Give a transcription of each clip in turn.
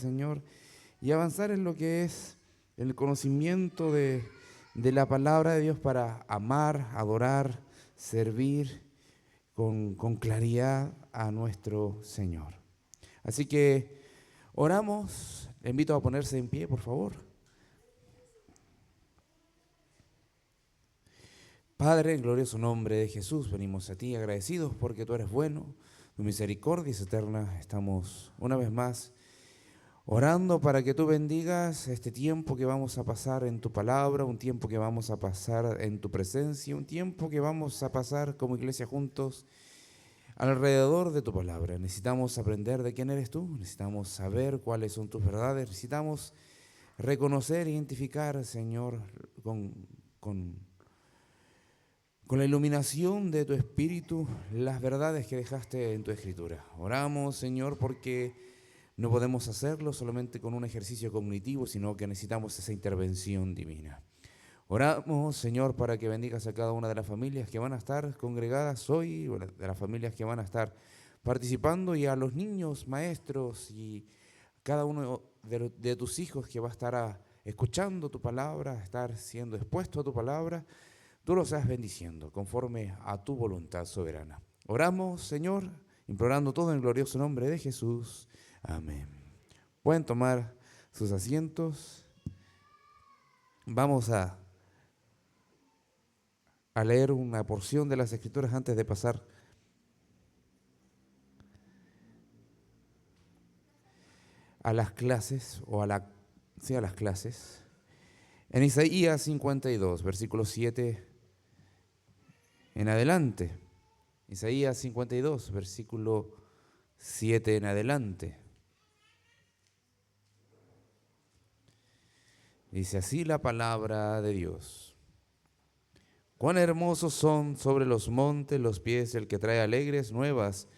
Señor, y avanzar en lo que es el conocimiento de la palabra de Dios para amar, adorar, servir con claridad a nuestro Señor. Así que oramos, le invito a ponerse en pie, por favor. Padre, en glorioso nombre de Jesús, venimos a ti agradecidos porque tú eres bueno, tu misericordia es eterna. Estamos una vez más orando para que tú bendigas este tiempo que vamos a pasar en tu palabra, un tiempo que vamos a pasar en tu presencia, un tiempo que vamos a pasar como iglesia juntos alrededor de tu palabra. Necesitamos aprender de quién eres tú, necesitamos saber cuáles son tus verdades, necesitamos reconocer, identificar, Señor, con la iluminación de tu Espíritu, las verdades que dejaste en tu Escritura. Oramos, Señor, porque no podemos hacerlo solamente con un ejercicio cognitivo, sino que necesitamos esa intervención divina. Oramos, Señor, para que bendigas a cada una de las familias que van a estar congregadas hoy, de las familias que van a estar participando, y a los niños, maestros y cada uno de tus hijos que va a estar escuchando tu palabra, a estar siendo expuesto a tu palabra. Tú los estás bendiciendo conforme a tu voluntad soberana. Oramos, Señor, implorando todo en el glorioso nombre de Jesús. Amén. Pueden tomar sus asientos. Vamos a leer una porción de las Escrituras antes de pasar a las clases, a las clases. En Isaías 52, versículo 7 en adelante. Isaías 52, versículo 7 en adelante. Dice así la palabra de Dios. Cuán hermosos son sobre los montes los pies del que trae alegres nuevas,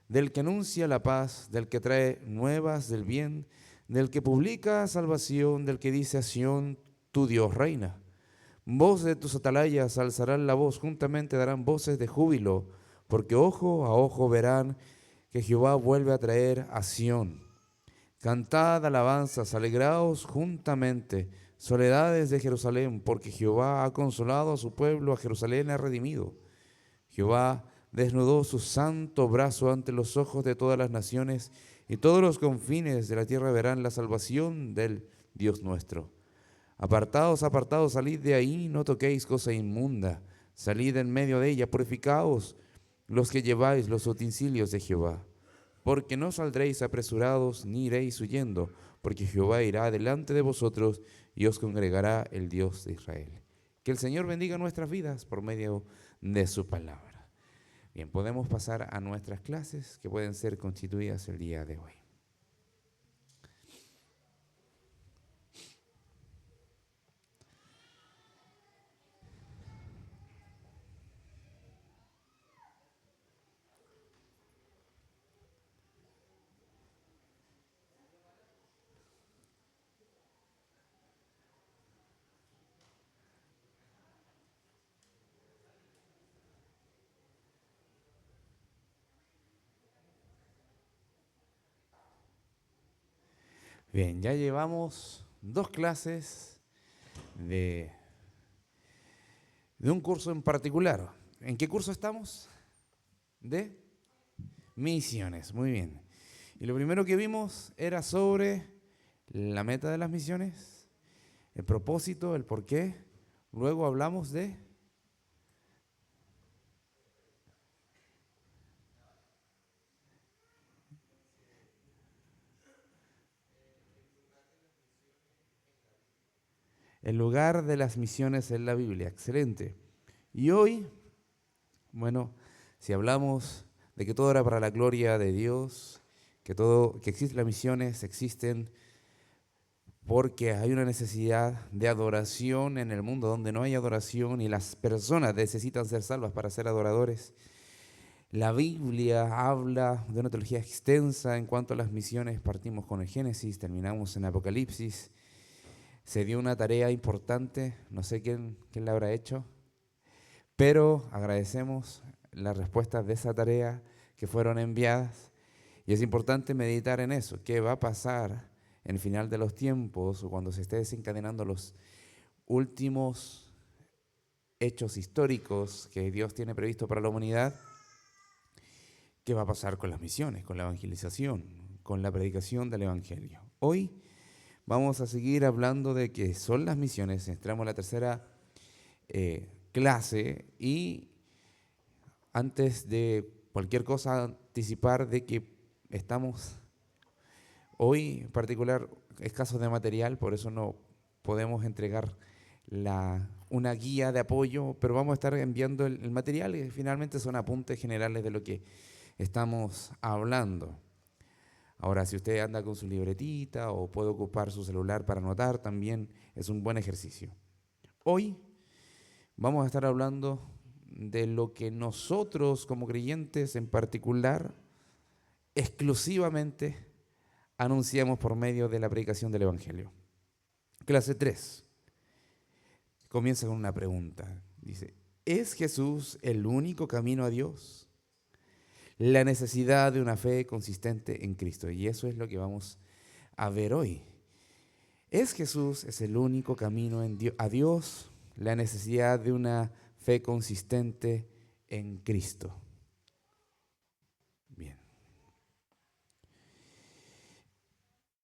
del que anuncia la paz, del que trae nuevas del bien, del que publica salvación, del que dice a Sión, tu Dios reina. Voz de tus atalayas alzarán la voz, juntamente darán voces de júbilo, porque ojo a ojo verán que Jehová vuelve a traer a Sión. Cantad alabanzas, alegraos juntamente, soledades de Jerusalén, porque Jehová ha consolado a su pueblo, a Jerusalén ha redimido. Jehová desnudó su santo brazo ante los ojos de todas las naciones, y todos los confines de la tierra verán la salvación del Dios nuestro. Apartaos, apartaos, salid de ahí, no toquéis cosa inmunda, salid en medio de ella, purificaos los que lleváis los utensilios de Jehová. Porque no saldréis apresurados, ni iréis huyendo, porque Jehová irá delante de vosotros y os congregará el Dios de Israel. Que el Señor bendiga nuestras vidas por medio de su palabra. Bien, podemos pasar a nuestras clases que pueden ser constituidas el día de hoy. Bien, ya llevamos 2 clases de un curso en particular. ¿En qué curso estamos? De misiones, muy bien. Y lo primero que vimos era sobre la meta de las misiones, el propósito, el porqué. Luego hablamos de el lugar de las misiones en la Biblia. Excelente. Y hoy, bueno, si hablamos de que todo era para la gloria de Dios, que existen las misiones, existen porque hay una necesidad de adoración en el mundo donde no hay adoración y las personas necesitan ser salvas para ser adoradores. La Biblia habla de una teología extensa en cuanto a las misiones. Partimos con el Génesis, terminamos en Apocalipsis. Se dio una tarea importante, no sé quién la habrá hecho, pero agradecemos las respuestas de esa tarea que fueron enviadas. Y es importante meditar en eso, qué va a pasar en el final de los tiempos o cuando se esté desencadenando los últimos hechos históricos que Dios tiene previsto para la humanidad, ¿qué va a pasar con las misiones, con la evangelización, con la predicación del Evangelio? Hoy vamos a seguir hablando de qué son las misiones. Entramos en la tercera clase y antes de cualquier cosa anticipar de que estamos hoy en particular escasos de material, por eso no podemos entregar una guía de apoyo, pero vamos a estar enviando el material y finalmente son apuntes generales de lo que estamos hablando. Ahora, si usted anda con su libretita o puede ocupar su celular para anotar, también es un buen ejercicio. Hoy vamos a estar hablando de lo que nosotros como creyentes en particular, exclusivamente, anunciamos por medio de la predicación del Evangelio. Clase 3. Comienza con una pregunta. Dice, ¿es Jesús el único camino a Dios? La necesidad de una fe consistente en Cristo. Y eso es lo que vamos a ver hoy. ¿Es Jesús el único camino a Dios? La necesidad de una fe consistente en Cristo. Bien.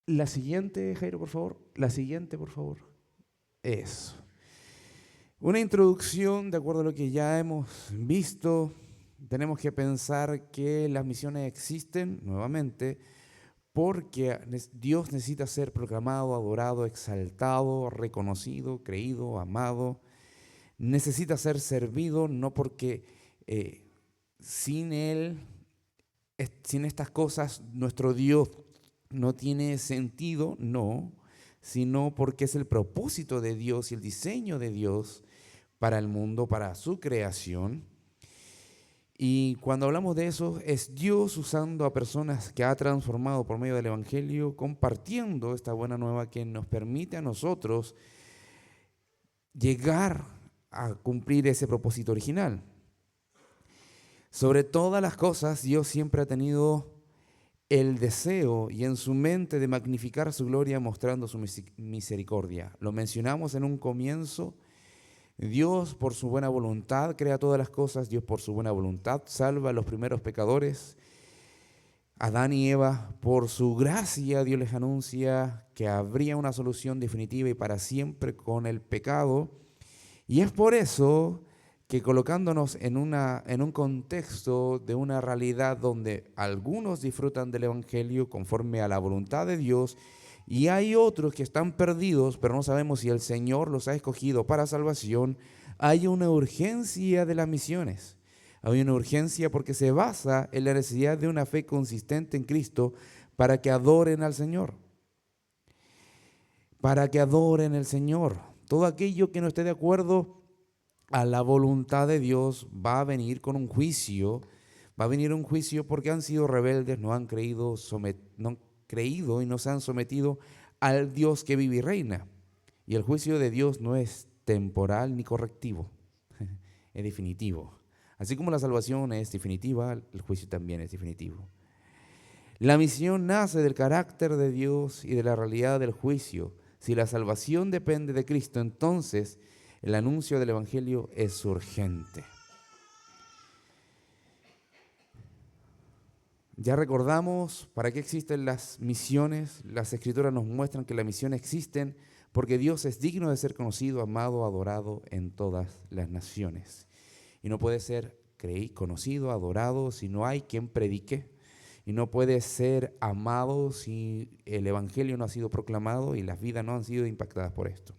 La siguiente, Jairo, por favor. La siguiente, por favor. Eso. Una introducción, de acuerdo a lo que ya hemos visto. Tenemos que pensar que las misiones existen, nuevamente, porque Dios necesita ser proclamado, adorado, exaltado, reconocido, creído, amado. Necesita ser servido, no porque sin Él, sin estas cosas, nuestro Dios no tiene sentido, no, sino porque es el propósito de Dios y el diseño de Dios para el mundo, para su creación. Y cuando hablamos de eso, es Dios usando a personas que ha transformado por medio del Evangelio, compartiendo esta buena nueva que nos permite a nosotros llegar a cumplir ese propósito original. Sobre todas las cosas, Dios siempre ha tenido el deseo y en su mente de magnificar su gloria mostrando su misericordia. Lo mencionamos en un comienzo. Dios por su buena voluntad crea todas las cosas, Dios por su buena voluntad salva a los primeros pecadores, Adán y Eva. Por su gracia Dios les anuncia que habría una solución definitiva y para siempre con el pecado. Y es por eso que colocándonos en un contexto de una realidad donde algunos disfrutan del Evangelio conforme a la voluntad de Dios, y hay otros que están perdidos, pero no sabemos si el Señor los ha escogido para salvación, hay una urgencia de las misiones. Hay una urgencia porque se basa en la necesidad de una fe consistente en Cristo para que adoren al Señor. Para que adoren al Señor. Todo aquello que no esté de acuerdo a la voluntad de Dios va a venir con un juicio. Va a venir un juicio porque han sido rebeldes, no han creído y no se han sometido al Dios que vive y reina. Y el juicio de Dios no es temporal ni correctivo, es definitivo. Así como la salvación es definitiva, el juicio también es definitivo. La misión nace del carácter de Dios y de la realidad del juicio. Si la salvación depende de Cristo, entonces el anuncio del Evangelio es urgente. Ya recordamos para qué existen las misiones. Las Escrituras nos muestran que las misiones existen porque Dios es digno de ser conocido, amado, adorado en todas las naciones. Y no puede ser conocido, adorado si no hay quien predique. Y no puede ser amado si el Evangelio no ha sido proclamado y las vidas no han sido impactadas por esto.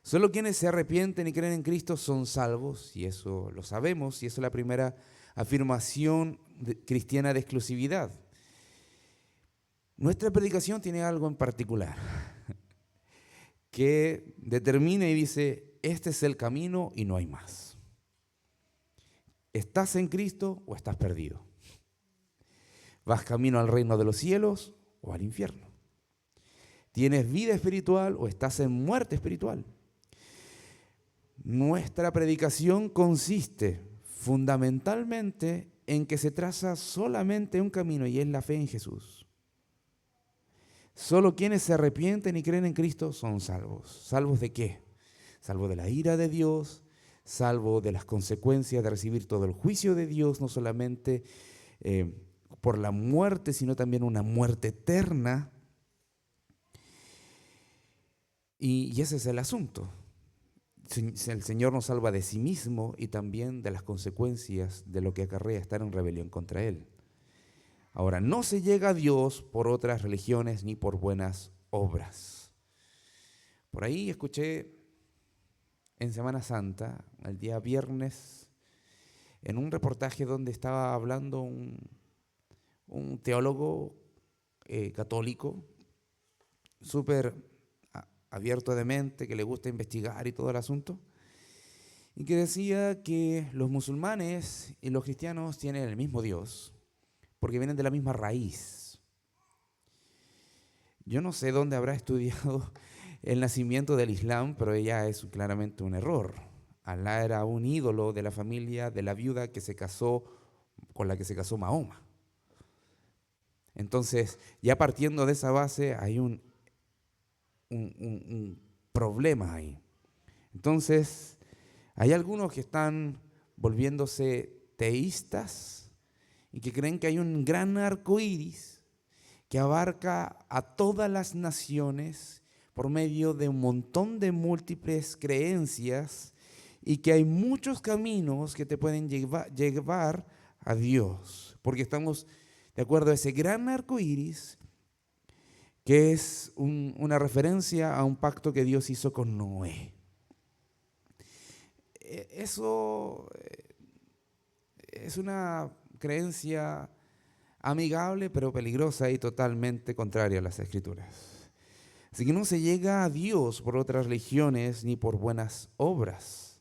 Solo quienes se arrepienten y creen en Cristo son salvos, y eso lo sabemos, y eso es la primera afirmación cristiana de exclusividad. Nuestra predicación tiene algo en particular que determina y dice, este es el camino y no hay más. ¿Estás en Cristo o estás perdido? ¿Vas camino al reino de los cielos o al infierno? ¿Tienes vida espiritual o estás en muerte espiritual? Nuestra predicación consiste fundamentalmente en que se traza solamente un camino y es la fe en Jesús. Solo quienes se arrepienten y creen en Cristo son salvos. ¿Salvos de qué? Salvo de la ira de Dios, salvo de las consecuencias de recibir todo el juicio de Dios, no solamente por la muerte, sino también una muerte eterna. Y ese es el asunto. El Señor nos salva de sí mismo y también de las consecuencias de lo que acarrea estar en rebelión contra Él. Ahora, no se llega a Dios por otras religiones ni por buenas obras. Por ahí escuché en Semana Santa, el día viernes, en un reportaje donde estaba hablando un teólogo católico, súper abierto de mente, que le gusta investigar y todo el asunto, y que decía que los musulmanes y los cristianos tienen el mismo Dios, porque vienen de la misma raíz. Yo no sé dónde habrá estudiado el nacimiento del Islam, pero ella es claramente un error. Alá era un ídolo de la familia de la viuda que se casó con la que se casó Mahoma. Entonces, ya partiendo de esa base, hay un problema ahí. Entonces, hay algunos que están volviéndose teístas y que creen que hay un gran arco iris que abarca a todas las naciones por medio de un montón de múltiples creencias y que hay muchos caminos que te pueden llevar a Dios, porque estamos de acuerdo a ese gran arco iris que es una referencia a un pacto que Dios hizo con Noé. Eso es una creencia amigable pero peligrosa y totalmente contraria a las Escrituras. Así que no se llega a Dios por otras religiones ni por buenas obras.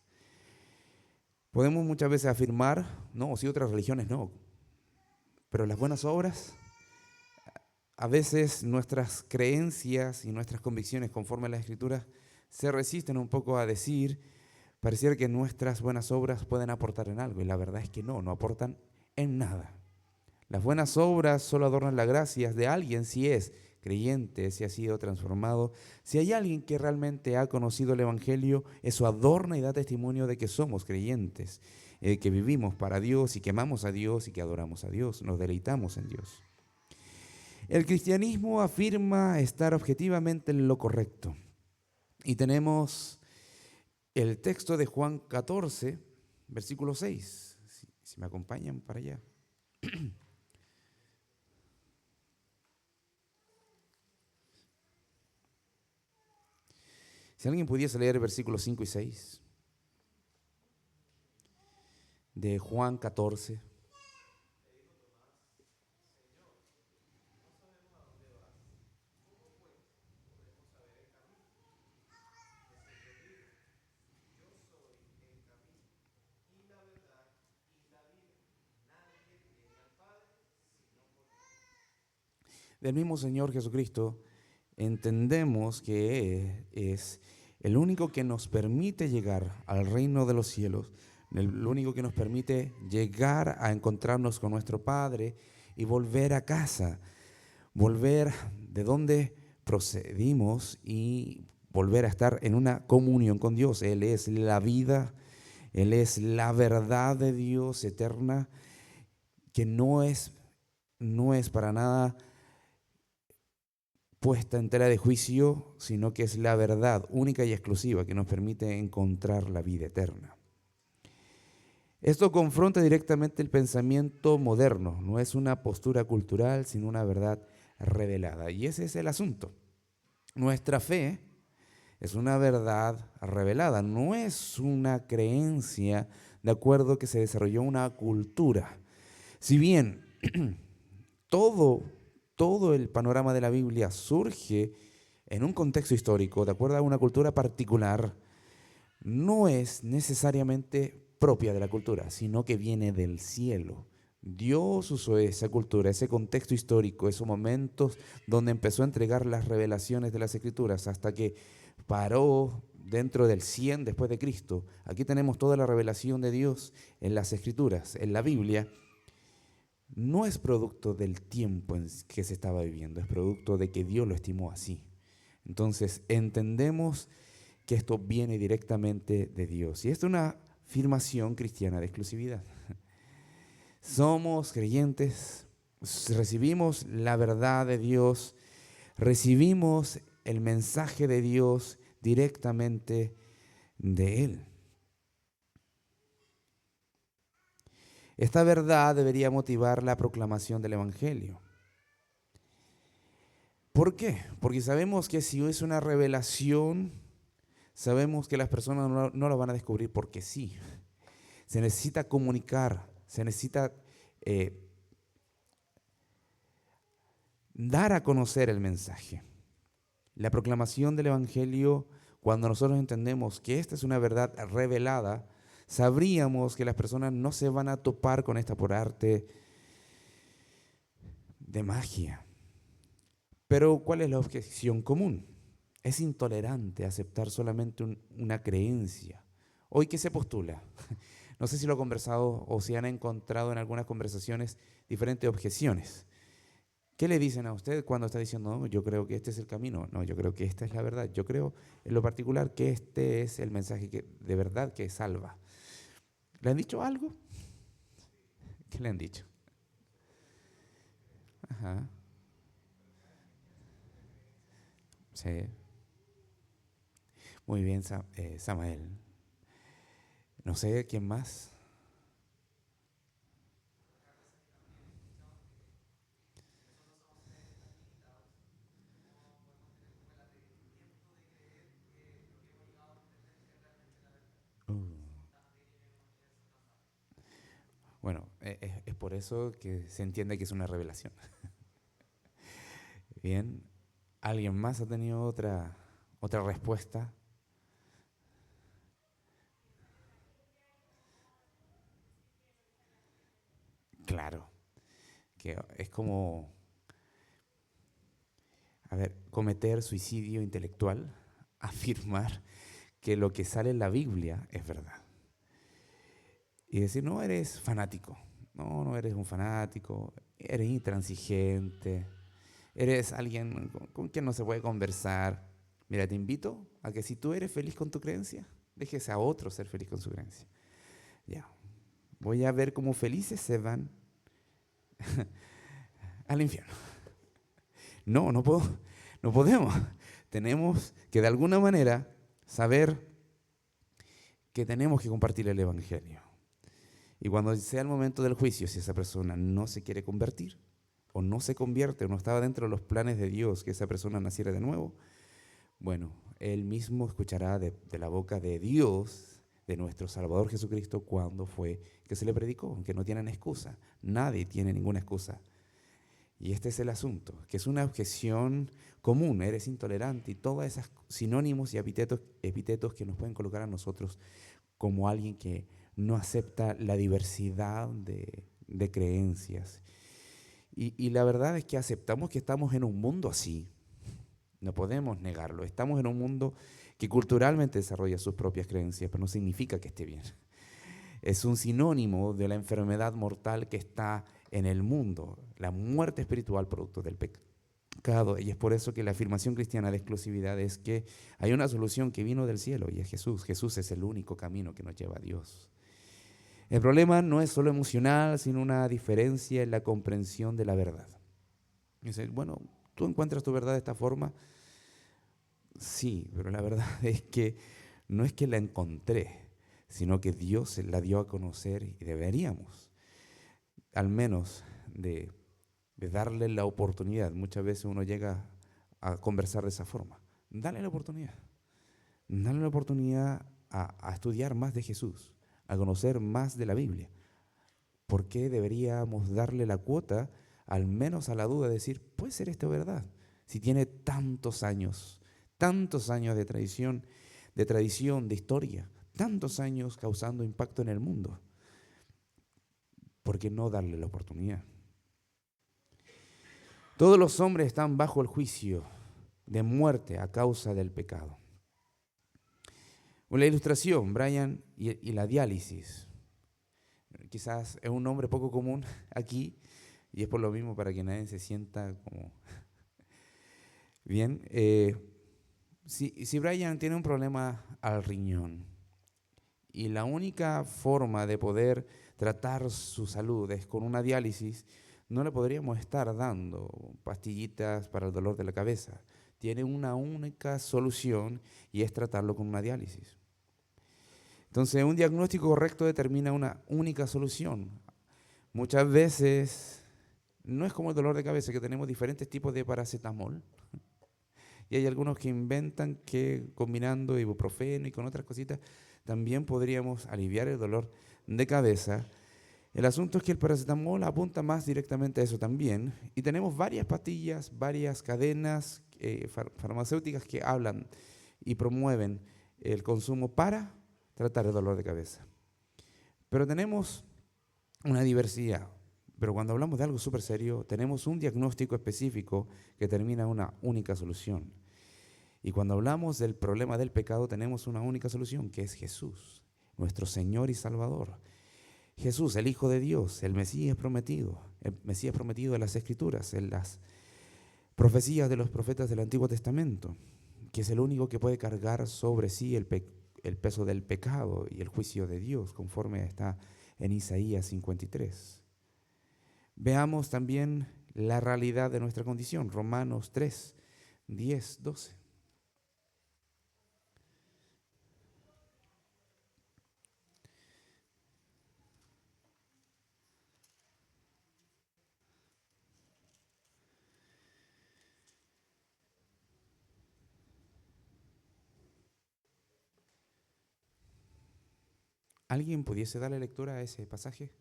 Podemos muchas veces afirmar, no, si otras religiones no, pero las buenas obras, a veces nuestras creencias y nuestras convicciones conforme a las Escrituras se resisten un poco a decir, pareciera que nuestras buenas obras pueden aportar en algo, y la verdad es que no aportan en nada. Las buenas obras solo adornan la gracia de alguien si es creyente, si ha sido transformado. Si hay alguien que realmente ha conocido el Evangelio, eso adorna y da testimonio de que somos creyentes, que vivimos para Dios y que amamos a Dios y que adoramos a Dios, nos deleitamos en Dios. El cristianismo afirma estar objetivamente en lo correcto. Y tenemos el texto de Juan 14, versículo 6. Si me acompañan para allá. Si alguien pudiese leer el versículo 5 y 6 de Juan 14. Del mismo Señor Jesucristo, entendemos que es el único que nos permite llegar al reino de los cielos, el único que nos permite llegar a encontrarnos con nuestro Padre y volver a casa, volver de donde procedimos y volver a estar en una comunión con Dios. Él es la vida, Él es la verdad de Dios eterna, que no es para nada puesta en tela de juicio, sino que es la verdad única y exclusiva que nos permite encontrar la vida eterna. Esto confronta directamente el pensamiento moderno, no es una postura cultural, sino una verdad revelada. Y ese es el asunto. Nuestra fe es una verdad revelada, no es una creencia de acuerdo a que se desarrolló una cultura. Si bien todo el panorama de la Biblia surge en un contexto histórico, de acuerdo a una cultura particular, no es necesariamente propia de la cultura, sino que viene del cielo. Dios usó esa cultura, ese contexto histórico, esos momentos donde empezó a entregar las revelaciones de las Escrituras hasta que paró dentro del 100 después de Cristo. Aquí tenemos toda la revelación de Dios en las Escrituras, en la Biblia. no es producto del tiempo en que se estaba viviendo, es producto de que Dios lo estimó así. Entonces entendemos que esto viene directamente de Dios. Y esta es una afirmación cristiana de exclusividad. Somos creyentes, recibimos la verdad de Dios, recibimos el mensaje de Dios directamente de Él. Esta verdad debería motivar la proclamación del Evangelio. ¿Por qué? Porque sabemos que si es una revelación, sabemos que las personas no lo van a descubrir porque sí. Se necesita comunicar, se necesita dar a conocer el mensaje. La proclamación del Evangelio, cuando nosotros entendemos que esta es una verdad revelada, sabríamos que las personas no se van a topar con esta por arte de magia. Pero ¿cuál es la objeción común? Es intolerante aceptar solamente una creencia. Hoy, ¿qué se postula? No sé si lo han conversado o si han encontrado en algunas conversaciones diferentes objeciones. ¿Qué le dicen a usted cuando está diciendo, no, yo creo que este es el camino? No, yo creo que esta es la verdad. Yo creo en lo particular que este es el mensaje de verdad que salva. ¿Le han dicho algo? ¿Qué le han dicho? Ajá. Sí. Muy bien, Samael. No sé quién más. Uh. Bueno, es por eso que se entiende que es una revelación. Bien. ¿Alguien más ha tenido otra respuesta? Claro, que es como, a ver, cometer suicidio intelectual, afirmar que lo que sale en la Biblia es verdad. Y decir, no eres fanático, no eres un fanático, eres intransigente, eres alguien con quien no se puede conversar. Mira, te invito a que si tú eres feliz con tu creencia, dejes a otro ser feliz con su creencia. Ya, voy a ver cómo felices se van al infierno. No puedo, no podemos. Tenemos que de alguna manera saber que tenemos que compartir el Evangelio. Y cuando sea el momento del juicio, si esa persona no se quiere convertir, o no se convierte, o no estaba dentro de los planes de Dios que esa persona naciera de nuevo, bueno, él mismo escuchará de la boca de Dios, de nuestro Salvador Jesucristo, cuando fue que se le predicó, que no tienen excusa. Nadie tiene ninguna excusa. Y este es el asunto, que es una objeción común, eres intolerante y todos esos sinónimos y epítetos que nos pueden colocar a nosotros como alguien que no acepta la diversidad de creencias. Y la verdad es que aceptamos que estamos en un mundo así, no podemos negarlo, estamos en un mundo que culturalmente desarrolla sus propias creencias, pero no significa que esté bien. Es un sinónimo de la enfermedad mortal que está en el mundo, la muerte espiritual producto del pecado. Y es por eso que la afirmación cristiana de exclusividad es que hay una solución que vino del cielo y es Jesús. Jesús es el único camino que nos lleva a Dios. El problema no es solo emocional, sino una diferencia en la comprensión de la verdad. Dice, bueno, ¿tú encuentras tu verdad de esta forma? Sí, pero la verdad es que no es que la encontré, sino que Dios se la dio a conocer y deberíamos, al menos, de darle la oportunidad. Muchas veces uno llega a conversar de esa forma. Dale la oportunidad. Dale la oportunidad a estudiar más de Jesús, a conocer más de la Biblia. ¿Por qué deberíamos darle la cuota, al menos a la duda, de decir, puede ser esto verdad? Si tiene tantos años de tradición, de historia, tantos años causando impacto en el mundo. ¿Por qué no darle la oportunidad? Todos los hombres están bajo el juicio de muerte a causa del pecado. La ilustración, Brian, y la diálisis. quizás es un nombre poco común aquí, y es por lo mismo para que nadie se sienta como... Bien, si Brian tiene un problema al riñón y la única forma de poder tratar su salud es con una diálisis, no le podríamos estar dando pastillitas para el dolor de la cabeza. Tiene una única solución y es tratarlo con una diálisis. Entonces, un diagnóstico correcto determina una única solución. Muchas veces no es como el dolor de cabeza, que tenemos diferentes tipos de paracetamol. Y hay algunos que inventan que combinando ibuprofeno y con otras cositas también podríamos aliviar el dolor de cabeza. El asunto es que el paracetamol apunta más directamente a eso también. Y tenemos varias pastillas, varias cadenas farmacéuticas que hablan y promueven el consumo para tratar el dolor de cabeza. Pero tenemos una diversidad. Pero cuando hablamos de algo súper serio, tenemos un diagnóstico específico que termina en una única solución. Y cuando hablamos del problema del pecado, tenemos una única solución, que es Jesús, nuestro Señor y Salvador. Jesús, el Hijo de Dios, el Mesías prometido de las Escrituras, en las profecías de los profetas del Antiguo Testamento, que es el único que puede cargar sobre sí el peso del pecado y el juicio de Dios, conforme está en Isaías 53. Veamos también la realidad de nuestra condición, Romanos 3, 10, 12. ¿Alguien pudiese darle lectura a ese pasaje?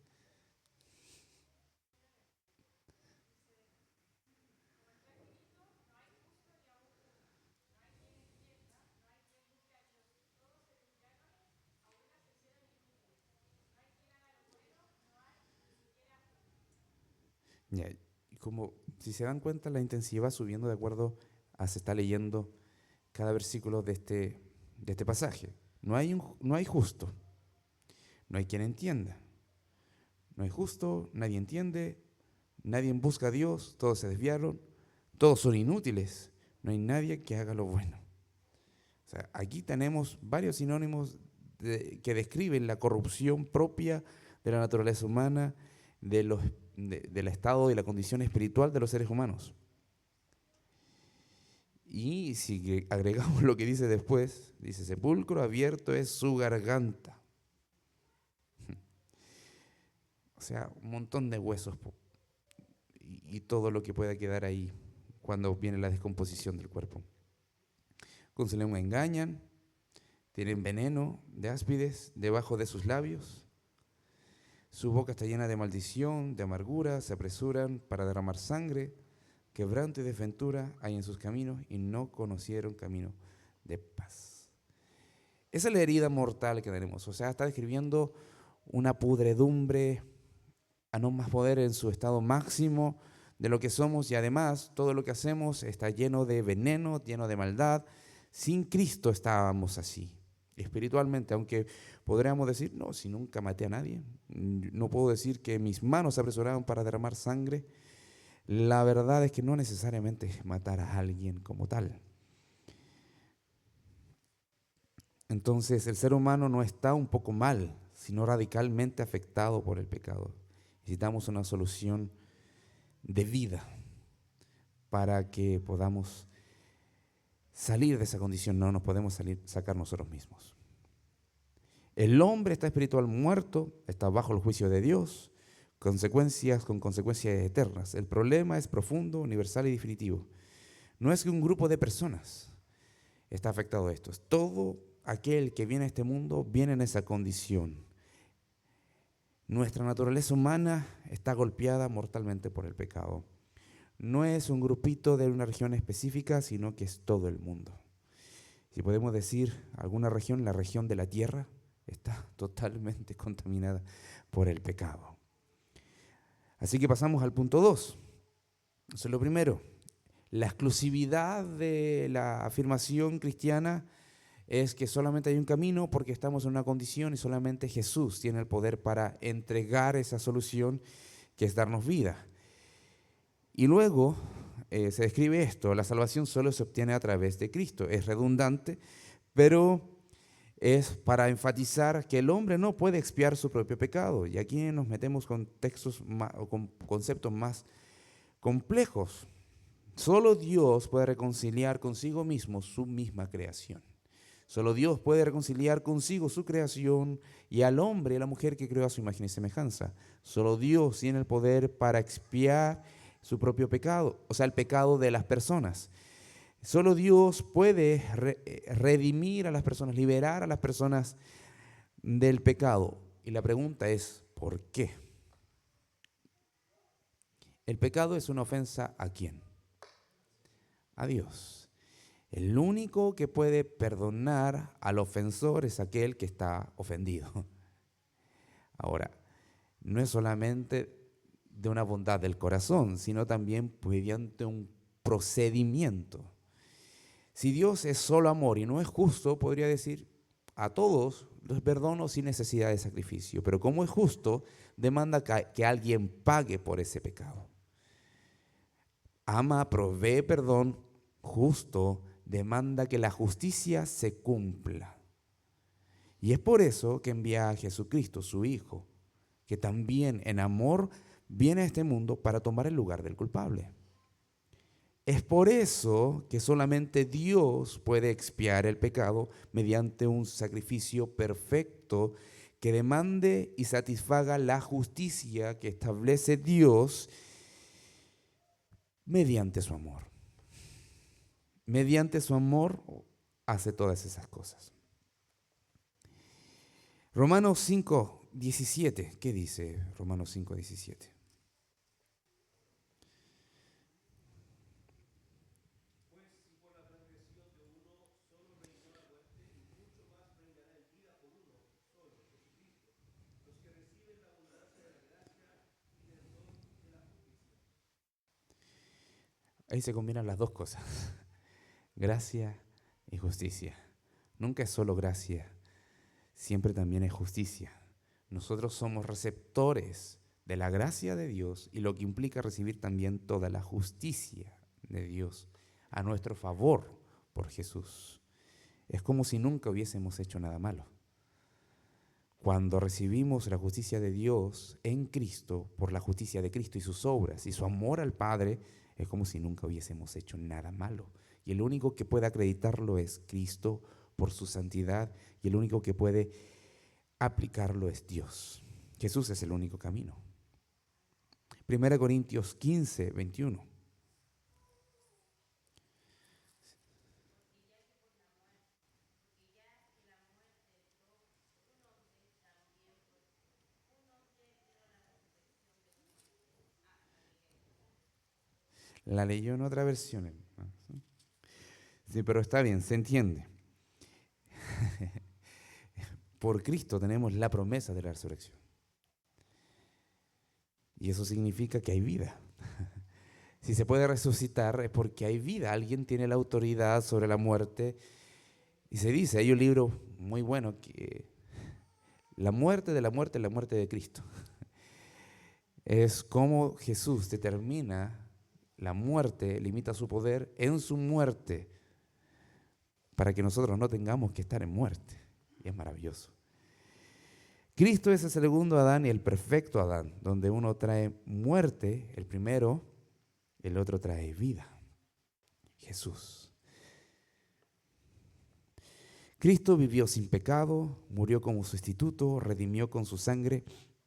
Ya, como si se dan cuenta, la intensidad va subiendo de acuerdo a se está leyendo cada versículo de este pasaje. No hay justo, no hay quien entienda. No hay justo, nadie entiende, nadie busca a Dios, todos se desviaron, todos son inútiles, no hay nadie que haga lo bueno. O sea, aquí tenemos varios sinónimos que describen la corrupción propia de la naturaleza humana, del estado y la condición espiritual de los seres humanos. Y si agregamos lo que dice después, dice, sepulcro abierto es su garganta. O sea, un montón de huesos y todo lo que pueda quedar ahí cuando viene la descomposición del cuerpo. Con su lengua engañan, tienen veneno de áspides debajo de sus labios. Su boca está llena de maldición, de amargura, se apresuran para derramar sangre. Quebranto y desventura hay en sus caminos y no conocieron camino de paz. Esa es la herida mortal que tenemos. O sea, está describiendo una pudredumbre a no más poder en su estado máximo de lo que somos, y además todo lo que hacemos está lleno de veneno, lleno de maldad. Sin Cristo estábamos así, espiritualmente, aunque podríamos decir, no, si nunca maté a nadie, no puedo decir que mis manos se apresuraron para derramar sangre. La verdad es que no necesariamente es matar a alguien como tal. Entonces el ser humano no está un poco mal, sino radicalmente afectado por el pecado. Necesitamos una solución de vida para que podamos salir de esa condición. No nos podemos sacar nosotros mismos. El hombre está espiritual muerto, está bajo el juicio de Dios, con consecuencias eternas. El problema es profundo, universal y definitivo. No es que un grupo de personas está afectado a esto. Es todo aquel que viene a este mundo viene en esa condición. Nuestra naturaleza humana está golpeada mortalmente por el pecado. No es un grupito de una región específica, sino que es todo el mundo. Si podemos decir alguna región, la región de la tierra está totalmente contaminada por el pecado. Así que pasamos al punto 2. Eso es lo primero. La exclusividad de la afirmación cristiana es que solamente hay un camino porque estamos en una condición y solamente Jesús tiene el poder para entregar esa solución que es darnos vida. Y luego se describe esto: la salvación solo se obtiene a través de Cristo. Es redundante, pero es para enfatizar que el hombre no puede expiar su propio pecado. Y aquí nos metemos con textos o con conceptos más complejos. Solo Dios puede reconciliar consigo mismo su misma creación. Solo Dios puede reconciliar consigo su creación y al hombre y a la mujer que creó a su imagen y semejanza. Solo Dios tiene el poder para expiar su propio pecado, o sea, el pecado de las personas. Solo Dios puede redimir a las personas, liberar a las personas del pecado. Y la pregunta es, ¿por qué? El pecado es una ofensa ¿a quién? A Dios. El único que puede perdonar al ofensor es aquel que está ofendido. Ahora, no es solamente de una bondad del corazón, sino también mediante un procedimiento. Si Dios es solo amor y no es justo, podría decir, a todos los perdono sin necesidad de sacrificio. Pero como es justo, demanda que alguien pague por ese pecado. Ama, provee perdón justo, demanda que la justicia se cumpla. Y es por eso que envía a Jesucristo, su Hijo, que también en amor viene a este mundo para tomar el lugar del culpable. Es por eso que solamente Dios puede expiar el pecado mediante un sacrificio perfecto que demande y satisfaga la justicia que establece Dios mediante su amor. Mediante su amor hace todas esas cosas. Romanos 5:17, ¿qué dice Romanos 5:17? Ahí se combinan las dos cosas, gracia y justicia. Nunca es solo gracia, siempre también es justicia. Nosotros somos receptores de la gracia de Dios y lo que implica recibir también toda la justicia de Dios a nuestro favor por Jesús. Es como si nunca hubiésemos hecho nada malo. Cuando recibimos la justicia de Dios en Cristo, por la justicia de Cristo y sus obras y su amor al Padre, es como si nunca hubiésemos hecho nada malo. Y el único que puede acreditarlo es Cristo por su santidad, y el único que puede aplicarlo es Dios. Jesús es el único camino. 1 Corintios 15:21. La leyó en otra versión. Sí, pero está bien, se entiende. Por Cristo tenemos la promesa de la resurrección. Y eso significa que hay vida. Si se puede resucitar es porque hay vida. Alguien tiene la autoridad sobre la muerte. Y se dice, hay un libro muy bueno que la muerte de la muerte es la muerte de Cristo. Es como Jesús determina la muerte, limita su poder en su muerte para que nosotros no tengamos que estar en muerte. Y es maravilloso. Cristo es el segundo Adán y el perfecto Adán, donde uno trae muerte, el primero, el otro trae vida. Jesús. Cristo vivió sin pecado, murió como sustituto, redimió con su sangre,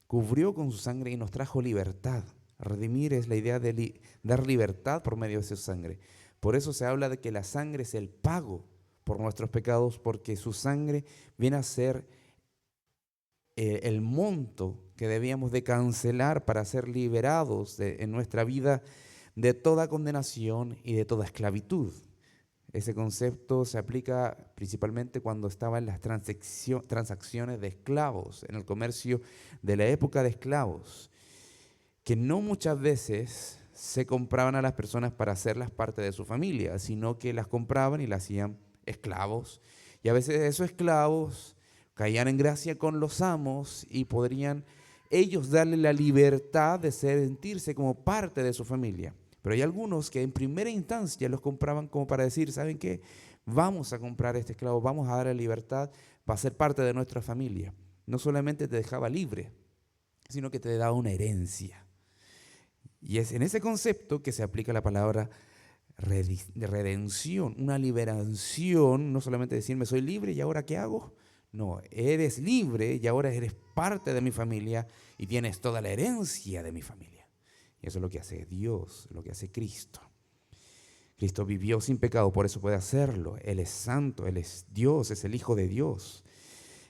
cubrió con su sangre y nos trajo libertad. Redimir es la idea de dar libertad por medio de su sangre. Por eso se habla de que la sangre es el pago por nuestros pecados, porque su sangre viene a ser el monto que debíamos de cancelar para ser liberados en nuestra vida de toda condenación y de toda esclavitud. Ese concepto se aplica principalmente cuando estaban las transacciones de esclavos, en el comercio de la época de esclavos, que no muchas veces se compraban a las personas para hacerlas parte de su familia, sino que las compraban y las hacían esclavos, Y a veces esos esclavos caían en gracia con los amos y podrían ellos darle la libertad de sentirse como parte de su familia. Pero hay algunos que en primera instancia los compraban como para decir, ¿saben qué? Vamos a comprar este esclavo, vamos a darle libertad para ser parte de nuestra familia. No solamente te dejaba libre, sino que te daba una herencia. Y es en ese concepto que se aplica la palabra de redención, una liberación, no solamente decirme soy libre y ahora ¿qué hago? No, eres libre y ahora eres parte de mi familia y tienes toda la herencia de mi familia. Y eso es lo que hace Dios, lo que hace Cristo. Cristo vivió sin pecado, por eso puede hacerlo. Él es santo, Él es Dios, es el Hijo de Dios.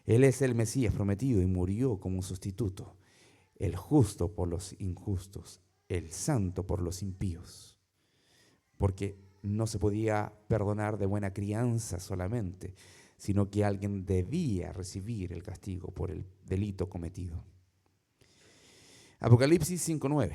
Él es el Mesías prometido y murió como sustituto. El justo por los injustos, el santo por los impíos. Porque no se podía perdonar de buena crianza solamente, sino que alguien debía recibir el castigo por el delito cometido. Apocalipsis 5:9.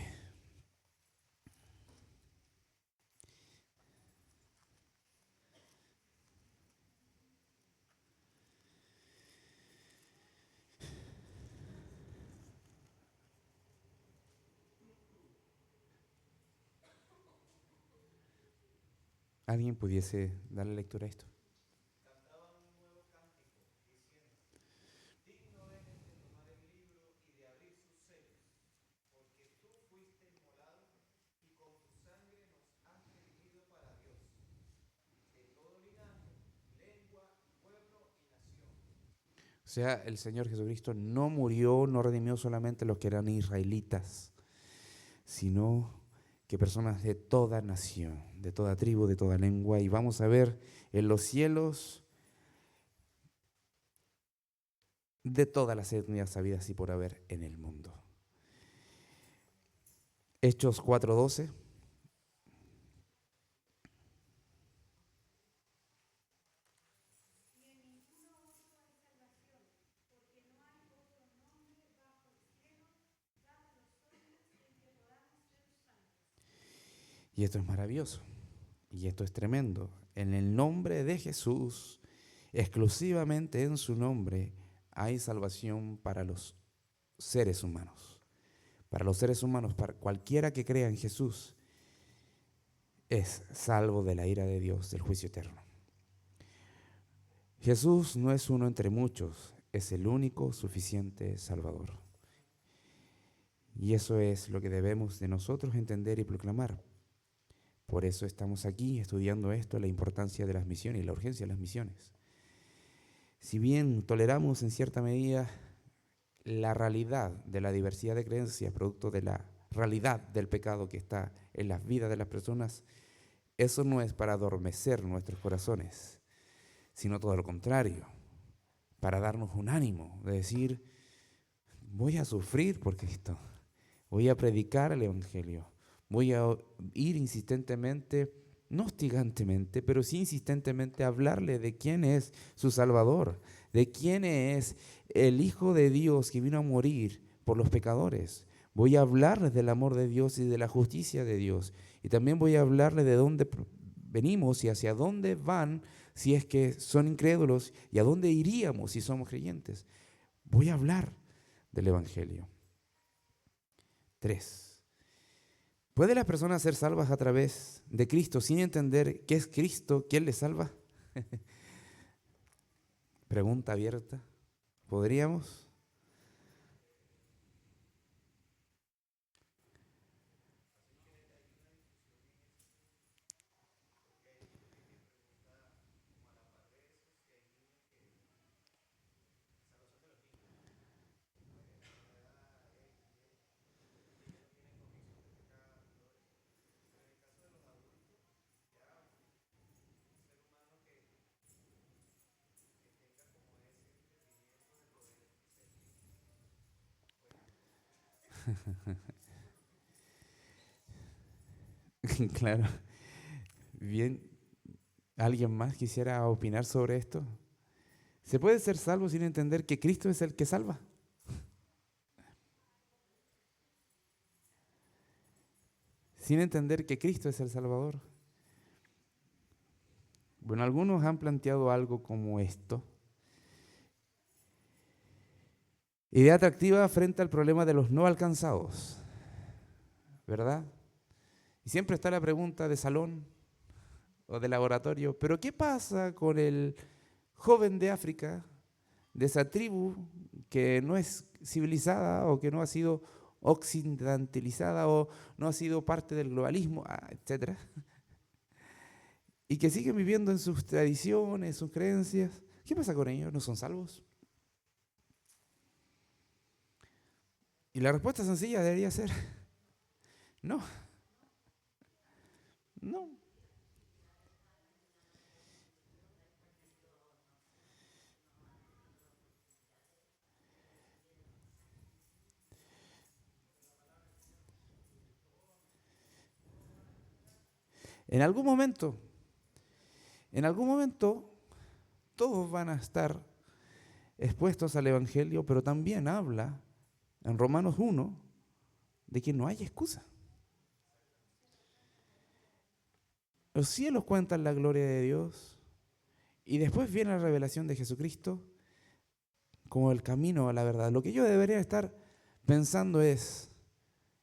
¿Alguien pudiese darle lectura a esto? O sea, el Señor Jesucristo no murió, no redimió solamente a los que eran israelitas, sino que personas de toda nación, de toda tribu, de toda lengua. Y vamos a ver en los cielos de todas las etnias habidas y por haber en el mundo. Hechos 4:12. Y esto es maravilloso. Y esto es tremendo. En el nombre de Jesús, exclusivamente en su nombre, hay salvación para los seres humanos. Para los seres humanos, para cualquiera que crea en Jesús, es salvo de la ira de Dios, del juicio eterno. Jesús no es uno entre muchos, es el único suficiente Salvador. Y eso es lo que debemos de nosotros entender y proclamar. Por eso estamos aquí estudiando esto, la importancia de las misiones y la urgencia de las misiones. Si bien toleramos en cierta medida la realidad de la diversidad de creencias, producto de la realidad del pecado que está en las vidas de las personas, eso no es para adormecer nuestros corazones, sino todo lo contrario, para darnos un ánimo de decir, voy a sufrir por Cristo, voy a predicar el Evangelio, voy a ir insistentemente, no hostigantemente, pero sí insistentemente a hablarle de quién es su Salvador, de quién es el Hijo de Dios que vino a morir por los pecadores. Voy a hablarles del amor de Dios y de la justicia de Dios. Y también voy a hablarles de dónde venimos y hacia dónde van si es que son incrédulos y a dónde iríamos si somos creyentes. Voy a hablar del Evangelio. 3. ¿Puede las personas ser salvas a través de Cristo sin entender qué es Cristo, quién les salva? Pregunta abierta. ¿Podríamos? Claro. Bien. ¿Alguien más quisiera opinar sobre esto? ¿Se puede ser salvo sin entender que Cristo es el que salva? Sin entender que Cristo es el Salvador. Bueno, algunos han planteado algo como esto. Idea atractiva frente al problema de los no alcanzados, ¿verdad? Y siempre está la pregunta de salón o de laboratorio, ¿pero qué pasa con el joven de África, de esa tribu que no es civilizada o que no ha sido occidentalizada o no ha sido parte del globalismo, etcétera, y que siguen viviendo en sus tradiciones, sus creencias? ¿Qué pasa con ellos? ¿No son salvos? Y la respuesta sencilla debería ser, no, no. En algún momento, en algún momento, todos van a estar expuestos al Evangelio, pero también habla en Romanos 1 de que no hay excusa. Los cielos cuentan la gloria de Dios y después viene la revelación de Jesucristo como el camino a la verdad. Lo que yo debería estar pensando es,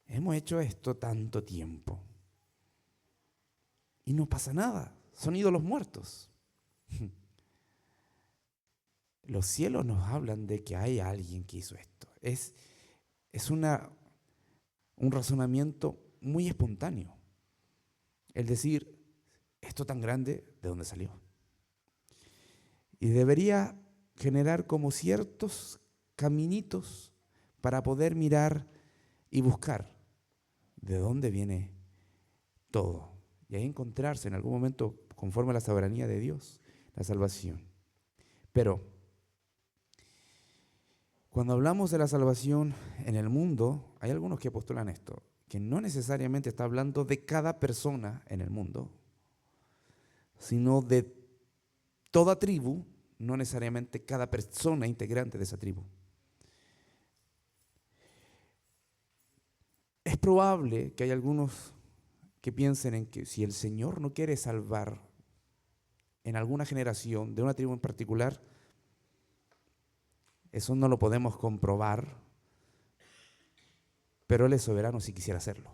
hemos hecho esto tanto tiempo y no pasa nada, son ídolos muertos. Los cielos nos hablan de que hay alguien que hizo esto. Es un razonamiento muy espontáneo. El decir, esto tan grande, ¿de dónde salió? Y debería generar como ciertos caminitos para poder mirar y buscar de dónde viene todo. Y ahí encontrarse en algún momento, conforme a la soberanía de Dios, la salvación. Pero cuando hablamos de la salvación en el mundo, hay algunos que postulan esto, que no necesariamente está hablando de cada persona en el mundo, sino de toda tribu, no necesariamente cada persona integrante de esa tribu. Es probable que hay algunos que piensen en que si el Señor no quiere salvar en alguna generación de una tribu en particular, eso no lo podemos comprobar, pero Él es soberano si quisiera hacerlo.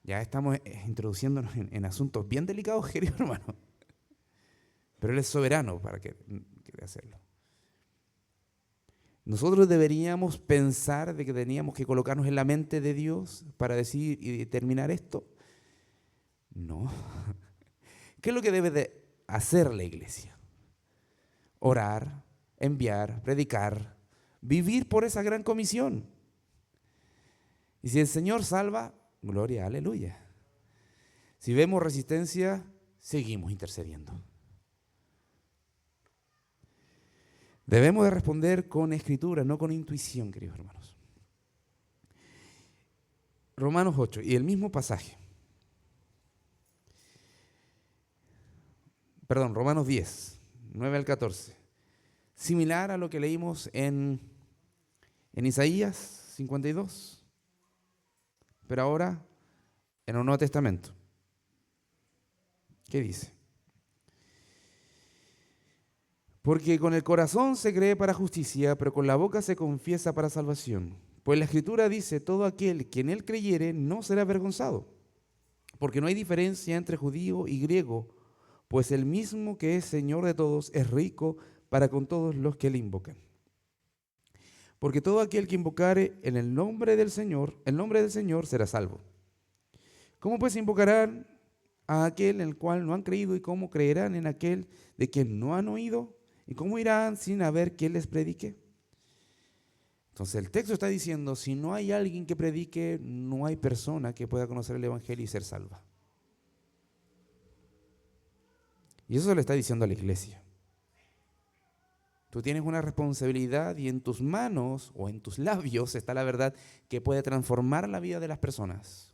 Ya estamos introduciéndonos en asuntos bien delicados, querido hermano. Pero Él es soberano para que quiera hacerlo. Nosotros deberíamos pensar de que teníamos que colocarnos en la mente de Dios para decir y determinar esto. No. ¿Qué es lo que debe de hacer la iglesia? Orar, enviar, predicar, vivir por esa gran comisión. Y si el Señor salva, gloria, aleluya. Si vemos resistencia, seguimos intercediendo. Debemos de responder con escritura, no con intuición, queridos hermanos. Romanos 8, y el mismo pasaje. Perdón, Romanos 10, 9 al 14. Similar a lo que leímos en Isaías 52, pero ahora en el Nuevo Testamento. ¿Qué dice? Porque con el corazón se cree para justicia, pero con la boca se confiesa para salvación. Pues la Escritura dice, todo aquel que en él creyere no será avergonzado, porque no hay diferencia entre judío y griego, pues el mismo que es Señor de todos es rico para con todos los que le invocan. Porque todo aquel que invocare en el nombre del Señor será salvo. ¿Cómo pues invocarán a aquel en el cual no han creído y cómo creerán en aquel de quien no han oído? ¿Y cómo irán sin haber quien les predique? Entonces el texto está diciendo, si no hay alguien que predique, no hay persona que pueda conocer el Evangelio y ser salva. Y eso se lo está diciendo a la iglesia. Tú tienes una responsabilidad y en tus manos o en tus labios está la verdad que puede transformar la vida de las personas.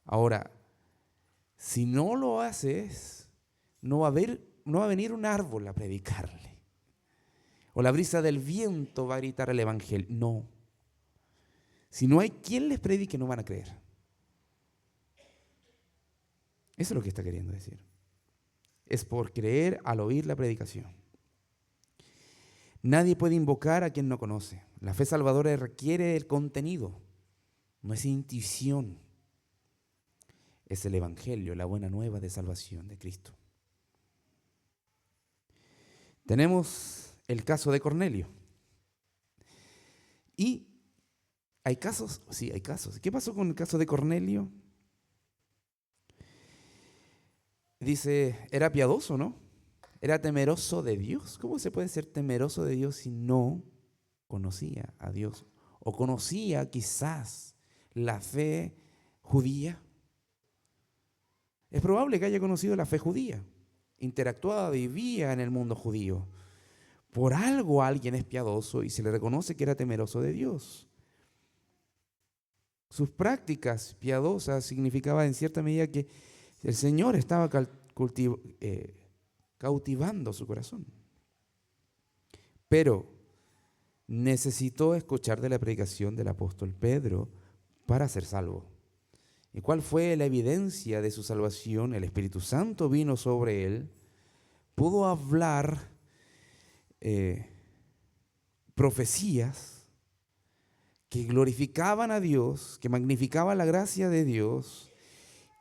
Ahora, si no lo haces, no va a venir un árbol a predicarle. O la brisa del viento va a gritar el Evangelio. No. Si no hay quien les predique, no van a creer. Eso es lo que está queriendo decir. es por creer al oír la predicación. Nadie puede invocar a quien no conoce. La fe salvadora requiere el contenido, no es intuición. Es el Evangelio, la buena nueva de salvación de Cristo. Tenemos el caso de Cornelio. Y hay casos, sí, hay casos. ¿Qué pasó con el caso de Cornelio? Dice, era piadoso, ¿no? Era temeroso de Dios. ¿Cómo se puede ser temeroso de Dios si no conocía a Dios? O conocía quizás la fe judía. Es probable que haya conocido la fe judía. Interactuaba, vivía en el mundo judío. Por algo alguien es piadoso y se le reconoce que era temeroso de Dios. Sus prácticas piadosas significaban en cierta medida que el Señor estaba cautivando su corazón. Pero necesitó escuchar de la predicación del apóstol Pedro para ser salvo. ¿Y cuál fue la evidencia de su salvación? El Espíritu Santo vino sobre él, pudo hablar profecías que glorificaban a Dios, que magnificaban la gracia de Dios,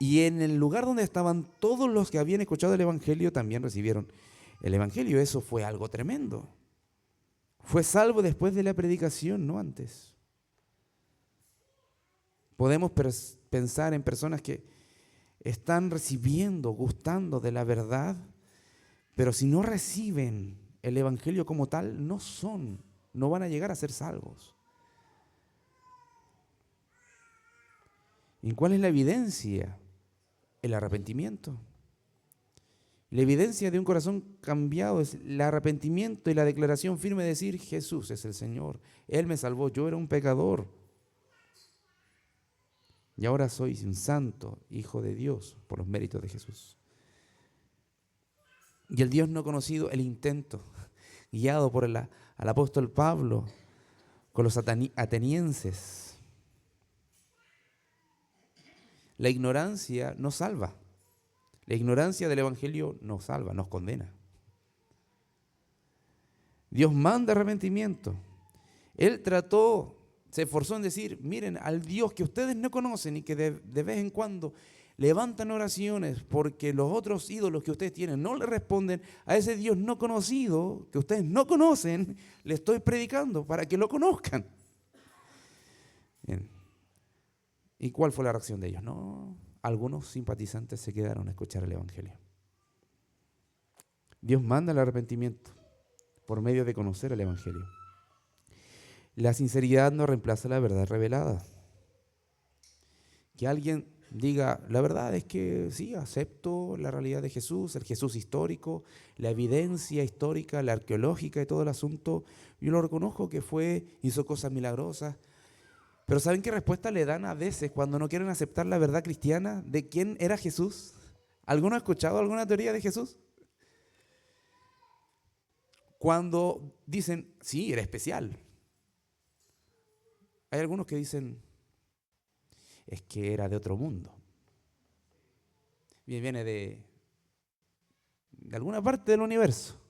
y en el lugar donde estaban todos los que habían escuchado el Evangelio también recibieron el Evangelio. Eso fue algo tremendo. Fue salvo después de la predicación, no antes. Podemos pensar en personas que están recibiendo, gustando de la verdad, pero si no reciben el Evangelio como tal, no van a llegar a ser salvos. ¿Y cuál es la evidencia? El arrepentimiento. La evidencia de un corazón cambiado es el arrepentimiento y la declaración firme de decir, Jesús es el Señor. Él me salvó, yo era un pecador. Y ahora soy un santo, hijo de Dios, por los méritos de Jesús. Y el Dios no conocido, el intento, guiado por al apóstol Pablo, con los atenienses. La ignorancia no salva. La ignorancia del Evangelio nos salva, nos condena. Dios manda arrepentimiento. Él se esforzó en decir, miren, al Dios que ustedes no conocen y que de vez en cuando levantan oraciones porque los otros ídolos que ustedes tienen no le responden, a ese Dios no conocido, que ustedes no conocen, le estoy predicando para que lo conozcan. Bien. ¿Y cuál fue la reacción de ellos? No, algunos simpatizantes se quedaron a escuchar el Evangelio. Dios manda el arrepentimiento por medio de conocer el Evangelio. La sinceridad no reemplaza la verdad revelada. Que alguien diga, la verdad es que sí, acepto la realidad de Jesús, el Jesús histórico, la evidencia histórica, la arqueológica y todo el asunto. Yo lo reconozco que hizo cosas milagrosas. Pero ¿saben qué respuesta le dan a veces cuando no quieren aceptar la verdad cristiana de quién era Jesús? ¿Alguno ha escuchado alguna teoría de Jesús? Cuando dicen, sí, era especial. Hay algunos que dicen, es que era de otro mundo. Viene de alguna parte del universo.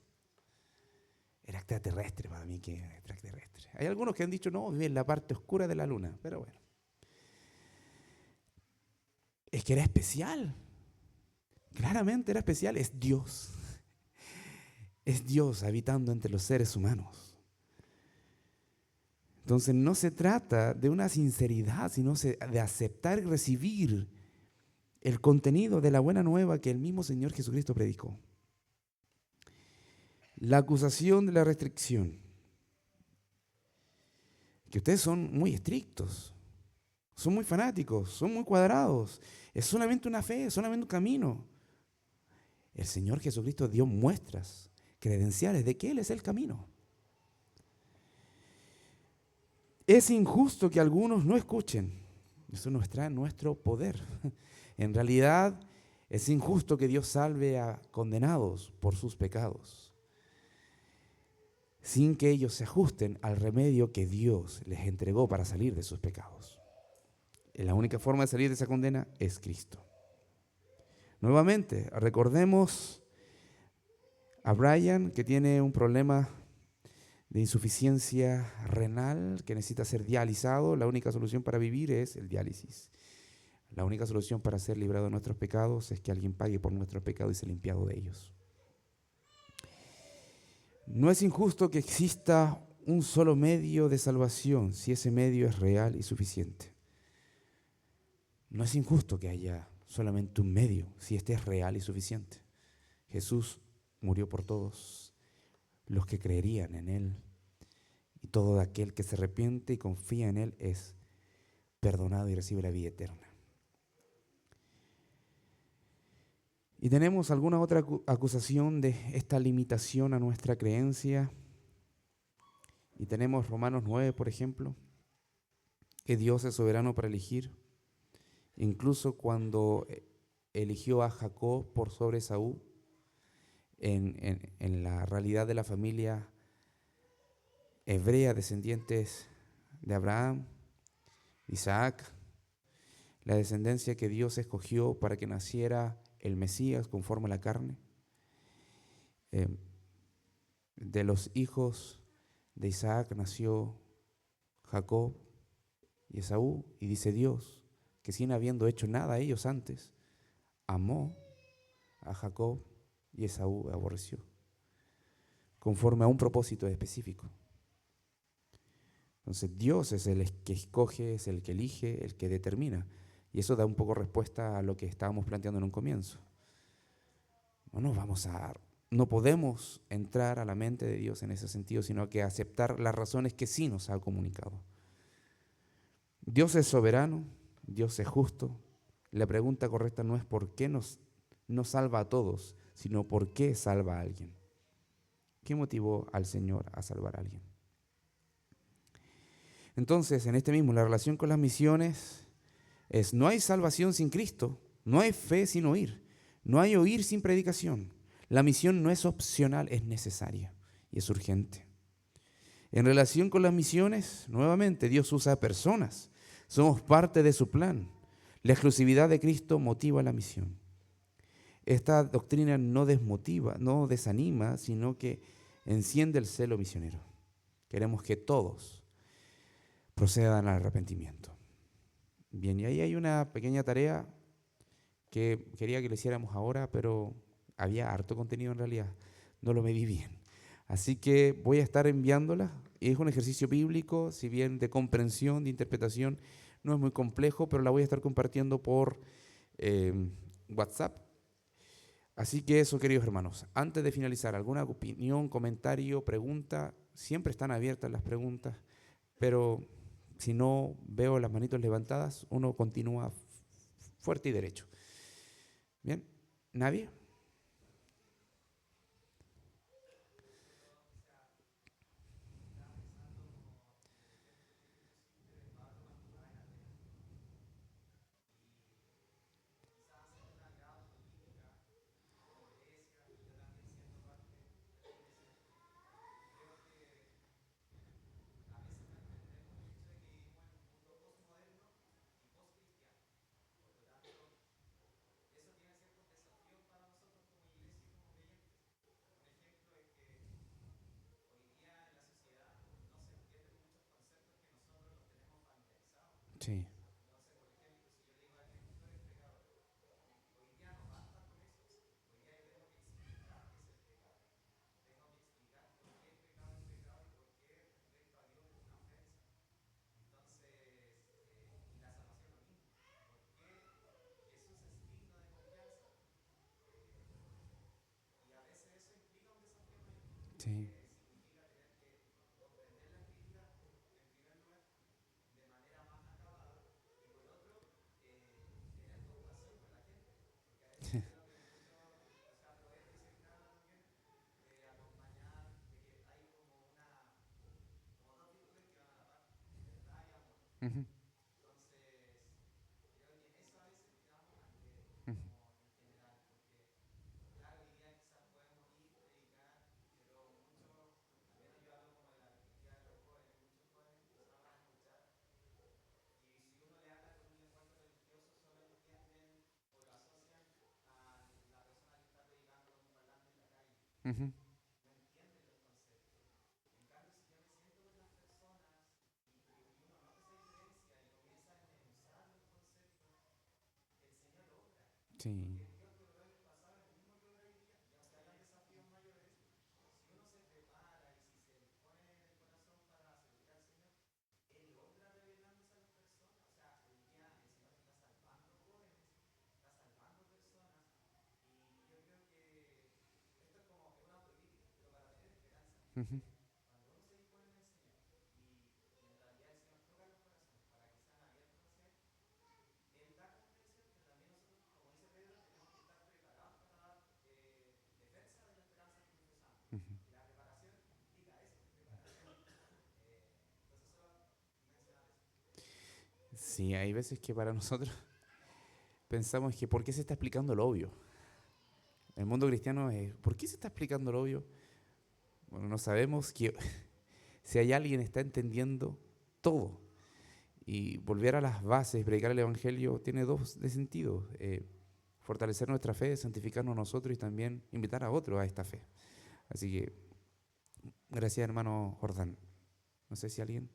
Era extraterrestre para mí, que era extraterrestre. Hay algunos que han dicho, no, vive en la parte oscura de la luna, pero bueno. Es que era especial. Claramente era especial, es Dios. Es Dios habitando entre los seres humanos. Entonces no se trata de una sinceridad, sino de aceptar y recibir el contenido de la buena nueva que el mismo Señor Jesucristo predicó. La acusación de la restricción. Que ustedes son muy estrictos, son muy fanáticos, son muy cuadrados. Es solamente una fe, es solamente un camino. El Señor Jesucristo dio muestras, credenciales de que Él es el camino. Es injusto que algunos no escuchen. Eso nos trae nuestro poder. En realidad, es injusto que Dios salve a condenados por sus pecados, sin que ellos se ajusten al remedio que Dios les entregó para salir de sus pecados. La única forma de salir de esa condena es Cristo. Nuevamente, recordemos A Brian, que tiene un problema de insuficiencia renal, que necesita ser dializado, la única solución para vivir es el diálisis. La única solución para ser librado de nuestros pecados es que alguien pague por nuestros pecados y sea limpiado de ellos. No es injusto que exista un solo medio de salvación si ese medio es real y suficiente. No es injusto que haya solamente un medio si este es real y suficiente. Jesús murió por todos los que creerían en Él, y todo aquel que se arrepiente y confía en Él es perdonado y recibe la vida eterna. Y tenemos alguna otra acusación de esta limitación a nuestra creencia. Y tenemos Romanos 9, por ejemplo, que Dios es soberano para elegir. Incluso cuando eligió a Jacob por sobre Esaú, en la realidad de la familia hebrea, descendientes de Abraham, Isaac, la descendencia que Dios escogió para que naciera el Mesías conforme a la carne. De los hijos de Isaac nació Jacob y Esaú, y dice Dios que sin habiendo hecho nada a ellos antes, amó a Jacob y Esaú aborreció, conforme a un propósito específico. Entonces Dios es el que escoge, es el que elige, el que determina. Y eso da un poco respuesta a lo que estábamos planteando en un comienzo. No podemos entrar a la mente de Dios en ese sentido, sino que aceptar las razones que sí nos ha comunicado. Dios es soberano, Dios es justo. La pregunta correcta no es por qué no salva a todos, sino por qué salva a alguien. ¿Qué motivó al Señor a salvar a alguien? Entonces, en este mismo, la relación con las misiones es: no hay salvación sin Cristo, no hay fe sin oír, no hay oír sin predicación. La misión no es opcional, es necesaria y es urgente. En relación con las misiones, nuevamente, Dios usa personas. Somos parte de su plan. La exclusividad de Cristo motiva la misión. Esta doctrina no desmotiva, no desanima, sino que enciende el celo misionero. Queremos que todos procedan al arrepentimiento. Bien, y ahí hay una pequeña tarea que quería que le hiciéramos ahora, pero había harto contenido en realidad. No lo medí bien. Así que voy a estar enviándola. Es un ejercicio bíblico, si bien de comprensión, de interpretación, no es muy complejo, pero la voy a estar compartiendo por WhatsApp. Así que eso, queridos hermanos, antes de finalizar, ¿alguna opinión, comentario, pregunta? Siempre están abiertas las preguntas, pero si no veo las manitos levantadas, uno continúa fuerte y derecho. ¿Bien? ¿Nadie? Sí. Sí. Ujú, ujú. Ujú. Sí. Ujú. Ujú. Sí, hay veces que para nosotros pensamos que ¿por qué se está explicando lo obvio? El mundo cristiano es ¿por qué se está explicando lo obvio? Bueno, no sabemos que si hay alguien está entendiendo todo. Y volver a las bases, predicar el Evangelio, tiene dos de sentido. Fortalecer nuestra fe, santificarnos nosotros y también invitar a otros a esta fe. Así que, gracias hermano Jordán. No sé si alguien...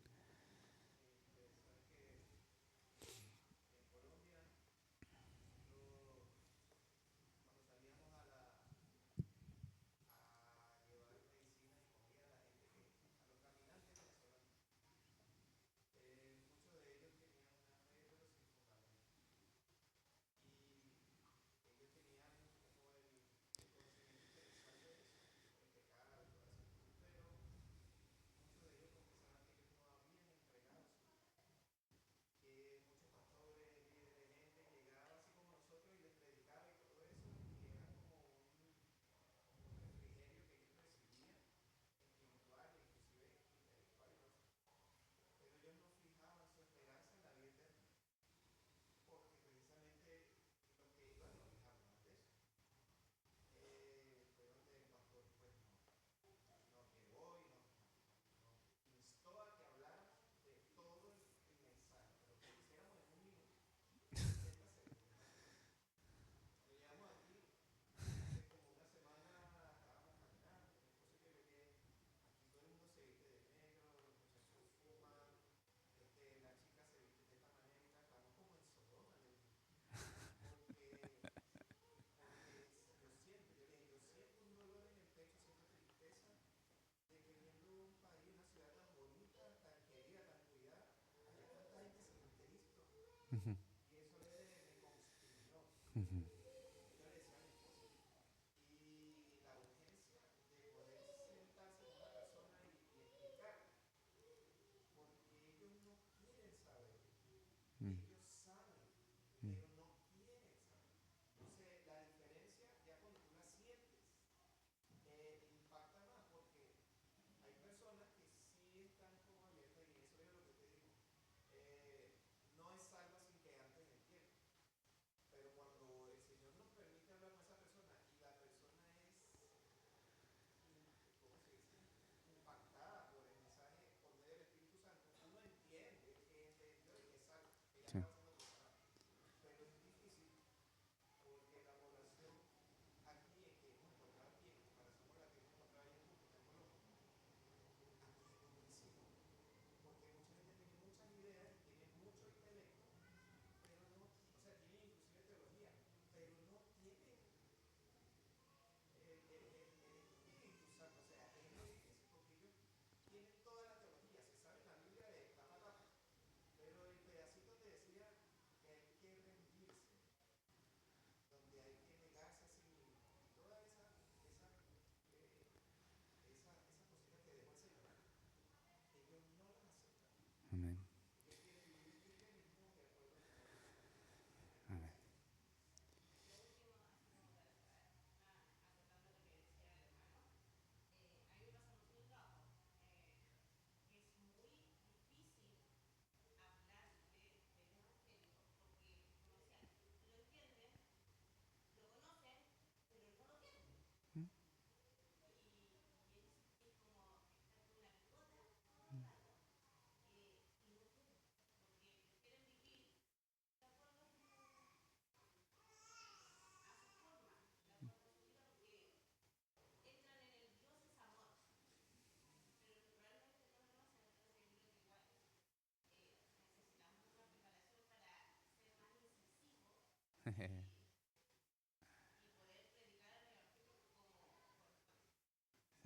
Amén.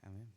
Amén.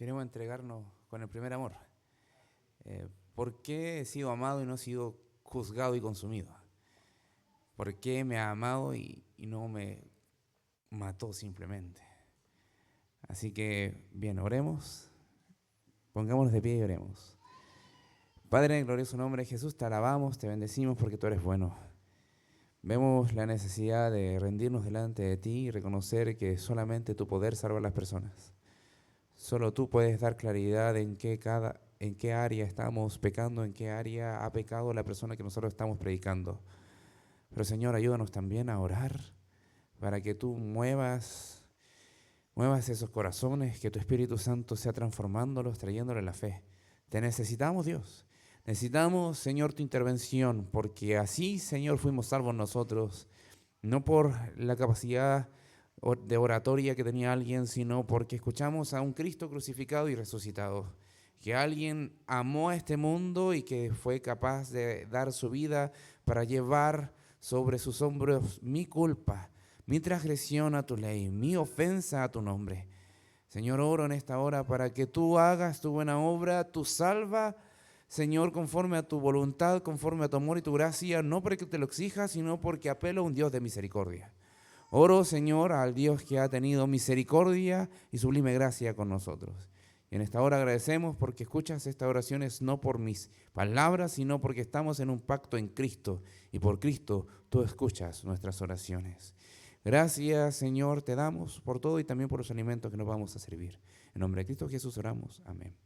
Queremos entregarnos con el primer amor. ¿Por qué he sido amado y no he sido juzgado y consumido? ¿Por qué me ha amado y no me mató simplemente? Así que, bien, oremos. Pongámonos de pie y oremos. Padre, en el glorioso nombre de Jesús, te alabamos, te bendecimos porque tú eres bueno. Vemos la necesidad de rendirnos delante de ti y reconocer que solamente tu poder salva a las personas. Solo tú puedes dar claridad en qué área estamos pecando, en qué área ha pecado la persona que nosotros estamos predicando. Pero Señor, ayúdanos también a orar para que tú muevas esos corazones, que tu Espíritu Santo sea transformándolos, trayéndoles la fe. Te necesitamos, Dios. Necesitamos, Señor, tu intervención, porque así, Señor, fuimos salvos nosotros, no por la capacidad de oratoria que tenía alguien, sino porque escuchamos a un Cristo crucificado y resucitado, que alguien amó a este mundo y que fue capaz de dar su vida para llevar sobre sus hombros mi culpa, mi transgresión a tu ley, mi ofensa a tu nombre. Señor, oro en esta hora para que tú hagas tu buena obra, tú salva, Señor, conforme a tu voluntad, conforme a tu amor y tu gracia, no porque te lo exijas, sino porque apelo a un Dios de misericordia. Oro, Señor, al Dios que ha tenido misericordia y sublime gracia con nosotros. Y en esta hora agradecemos porque escuchas estas oraciones no por mis palabras, sino porque estamos en un pacto en Cristo y por Cristo tú escuchas nuestras oraciones. Gracias, Señor, te damos por todo y también por los alimentos que nos vamos a servir. En nombre de Cristo Jesús oramos. Amén.